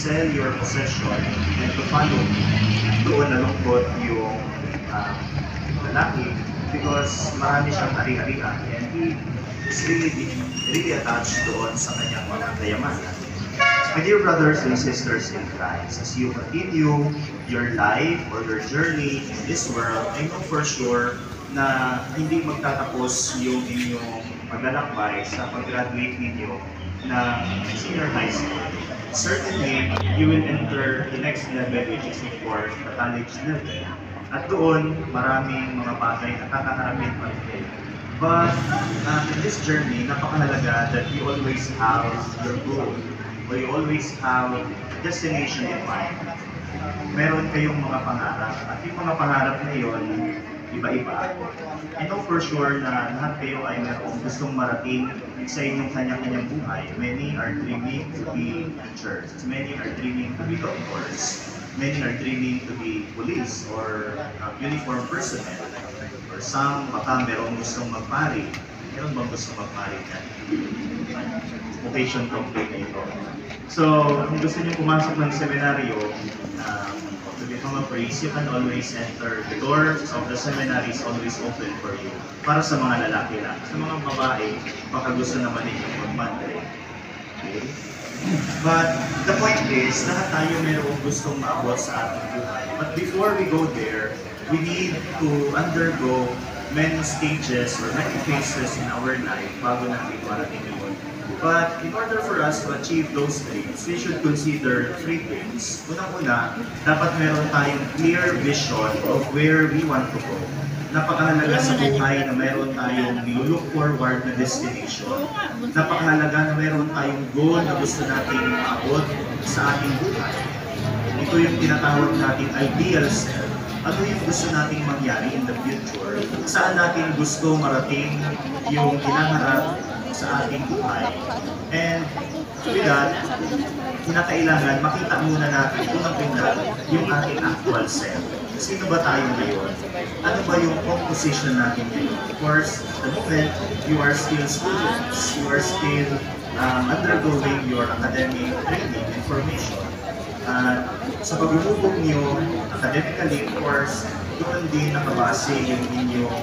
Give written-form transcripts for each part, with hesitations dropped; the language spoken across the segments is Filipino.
sell your possession and to follow me. Doon nalungkot yung uh, lalaki because marami siyang ari-arian and he is really attached doon sa kanyang mga kayamanan. My dear brothers and sisters in Christ, as you continue your life or your journey in this world, I know for sure na hindi magtatapos yung inyong paglalakbay sa pag-graduate ninyo na senior high school. Certainly, you will enter the next level, which is of course the college level. At doon, maraming mga bagay na kakaharapin natin. But in this journey, napakahalaga that you always have your goal or you always have a destination in mind. Meron kayong mga pangarap at yung mga pangarap na yun, iba-iba. I know for sure na lahat kayo ay merong gustong marating sa inyong kanya-kanyang buhay. Many are dreaming to be teachers. Many are dreaming to be doctors. Many are dreaming to be police or uniform personnel. Or some, baka merong gustong magpari. Meron bang gustong magpari yan? Vocation complete na ito. So, kung gusto niyo pumasok ng seminaryo, to become a priest, you can always enter. The doors of the seminary is always open for you. Para sa mga lalaki lang. Sa mga babae, baka gusto naman ninyo mag-madre. Okay? But the point is, lahat tayo mayroong gustong maabot sa ating buhay. But before we go there, we need to undergo many stages or many phases in our life bago natin marating yun. But in order for us to achieve those dreams, we should consider three things. Unang-una, dapat meron tayong clear vision of where we want to go. Napakahalaga sa buhay na meron tayong nilook forward na destination. Napakahalaga na meron tayong goal na gusto nating maabot sa ating buhay. Ito yung tinatawag natin ideal self. Ano yung gusto nating mangyari in the future? Saan natin gusto marating yung hinaharap sa ating buhay? And with that, kinakailangan makita muna natin unang-una yung ating actual self. Sino ba tayo ngayon? Ano ba yung composition natin ngayon? Of course, the moment you are still students, you are still undergoing your academic training and formation. Sa pag-umubog nyo academically, of course, doon din nakabase yung inyong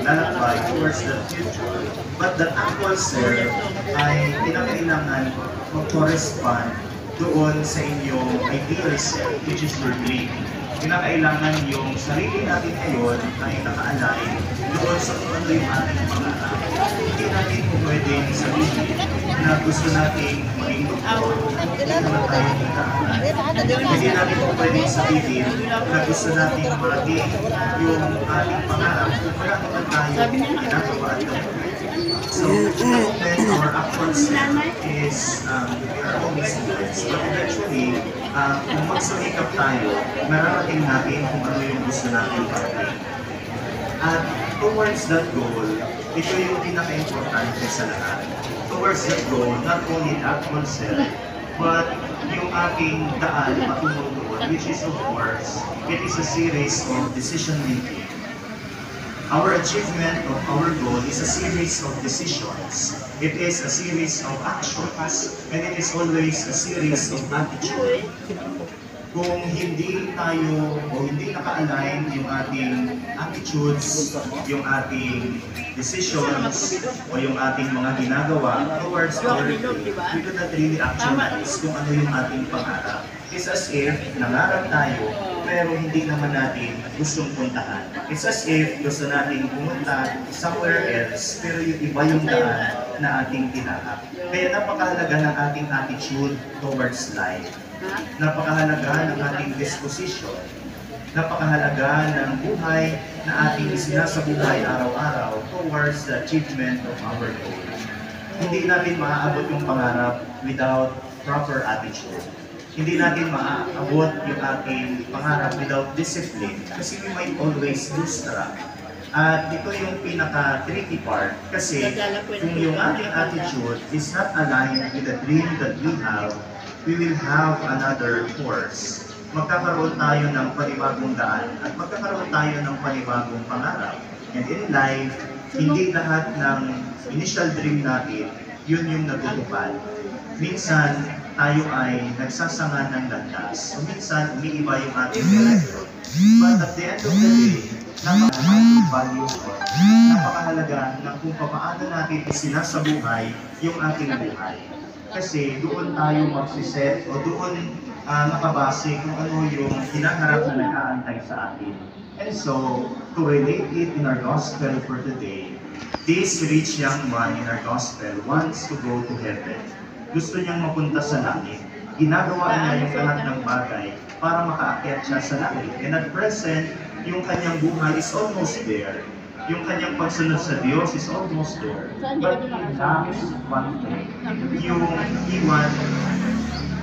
lalakbay towards the future. But the actual self ay kinakailangan mag-correspond doon sa inyong ideal self, which is your dream. Kinakailangan yung sarili natin ngayon ay naka-align doon sa kung ano yung ating pangarap. Hindi natin po pwedeng sabihin na gusto natin maging doktor. Hindi naman tayo nagkakaroon. Hindi natin po pwedeng sabihin na gusto natin marating yung ating pangarap kung wala naman tayo ginagawa at gawin. So, the moment our actual self is we are always students, but eventually, kung magsumikap tayo, mararating natin kung ano yung gusto natin parating. At towards that goal, ito yung pinaka-importante sa lahat. Towards that goal, not only the actual self, but yung ating daan patungo doon, which is of course, it is a series of decision making. Our achievement of our goal is a series of decisions. It is a series of actions, and it is always a series of attitude. Kung hindi tayo o hindi naka-align yung ating attitudes, yung ating decisions, o yung ating mga ginagawa towards our goal, we do not really actualize kung ano yung ating pangarap. It's as if nangarap tayo, pero hindi naman natin gustong puntahan. It's as if gusto natin pumunta somewhere else, pero yung iba yung daan na ating tinahak. Kaya napakahalaga ng ating attitude towards life. Napakahalaga ng ating disposition. Napakahalaga ng buhay na ating isinasabuhay araw-araw towards the achievement of our goal. Hindi natin maaabot yung pangarap without proper attitude. Hindi natin maaabot yung ating pangarap without discipline kasi we might always lose track. At ito yung pinaka-tricky part kasi kung yung ating attitude is not aligned with the dream that we have, we will have another course. Magkakaroon tayo ng panibagong daan at magkakaroon tayo ng panibagong pangarap. And in life, hindi lahat ng initial dream natin, yun yung natutupad. Minsan, tayo ay nagsasanga ng landas. So minsan, umiiba yung ating direction. But at the end of the day, napakahalagang value ko. Napakahalaga na kung paano natin isinasabuhay yung ating buhay. Kasi doon tayo magsiset o doon nakabase kung ano yung hinaharap na nag-aantay sa atin. And so, to relate it in our gospel for today, this rich young man in our gospel wants to go to heaven. Gusto niyang mapunta sa langit. Ginagawa niya yung lahat ng bagay para makaakyat siya sa langit. And at present, yung kanyang buhay is almost there. Yung kanyang pagsunod sa Diyos is almost there. But he lacks one thing. Yung iwan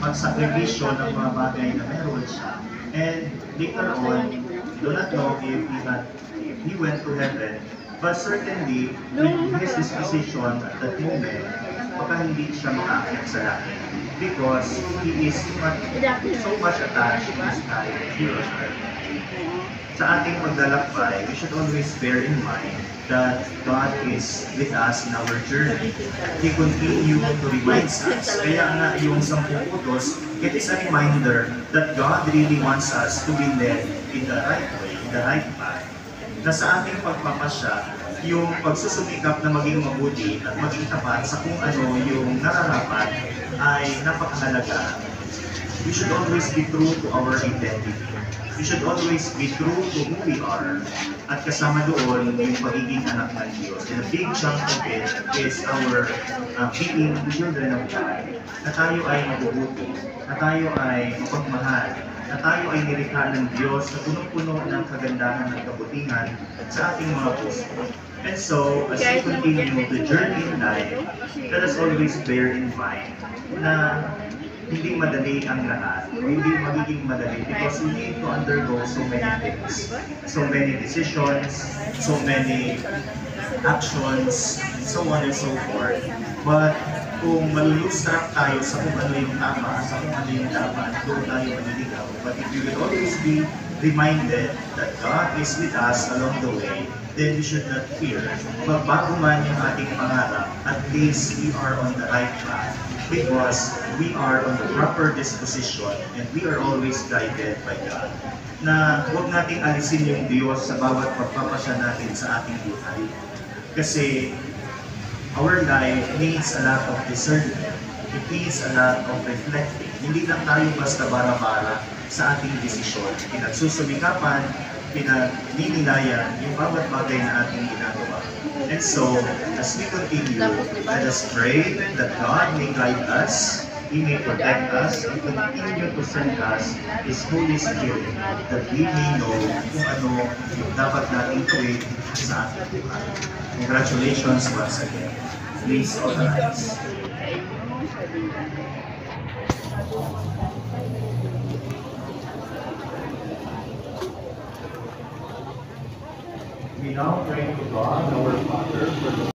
magsakripisyo ng mga bagay na meron siya. And later on, do not know if he went to heaven, but certainly, with his disposition at that moment, baka hindi siya makaakyat sa langit. Because he is so much attached to his life here on earth. Sa ating paglalakbay, we should always bear in mind that God is with us in our journey. He continues to remind us. Kaya nga yung 10 utos, it is a reminder that God really wants us to be led in the right way, in the right path. Na sa ating pagpapasya, yung pagsusumikap na maging mabuti at maging tapat sa kung ano yung nararapat ay napakahalaga. We should always be true to our identity. We should always be true to who we are. At kasama doon yung pagiging anak ng Diyos. And a big chunk of it is our being children of God. Na tayo ay mabubuti, na tayo ay mapagmahal, na tayo ay nilikha ng Diyos na punong-puno ng kagandahan at kabutihan sa ating mga puso. And so, as we continue the journey in life, let us always bear in mind na hindi madali ang lahat, o hindi magiging madali because we need to undergo so many things, so many decisions, so many actions, so on and so forth. But kung malulustrap tayo sa kung ano yung tama, sa kung ano yung dapat, doon tayo maniligaw. But if you will always be reminded that God is with us along the way, then we should not fear. Magbago man yung ating pangarap, at least we are on the right path because we are on the proper disposition and we are always guided by God. Na huwag nating alisin yung Diyos sa bawat pagpapasya natin sa ating buhay. Kasi our life needs a lot of discernment. It needs a lot of reflecting. Hindi lang tayo basta bara-bara sa ating desisyon. Pinagsusumikapan, pinagnininayan yung bawat bagay na ating ginagawa. And so, as we continue, let us pray that God may guide us, He may protect us, and continue to send us His Holy Spirit that we may know kung ano yung dapat natin gawin sa ating buhay. Congratulations once again. Please all rise. We now pray to God, our Father, for the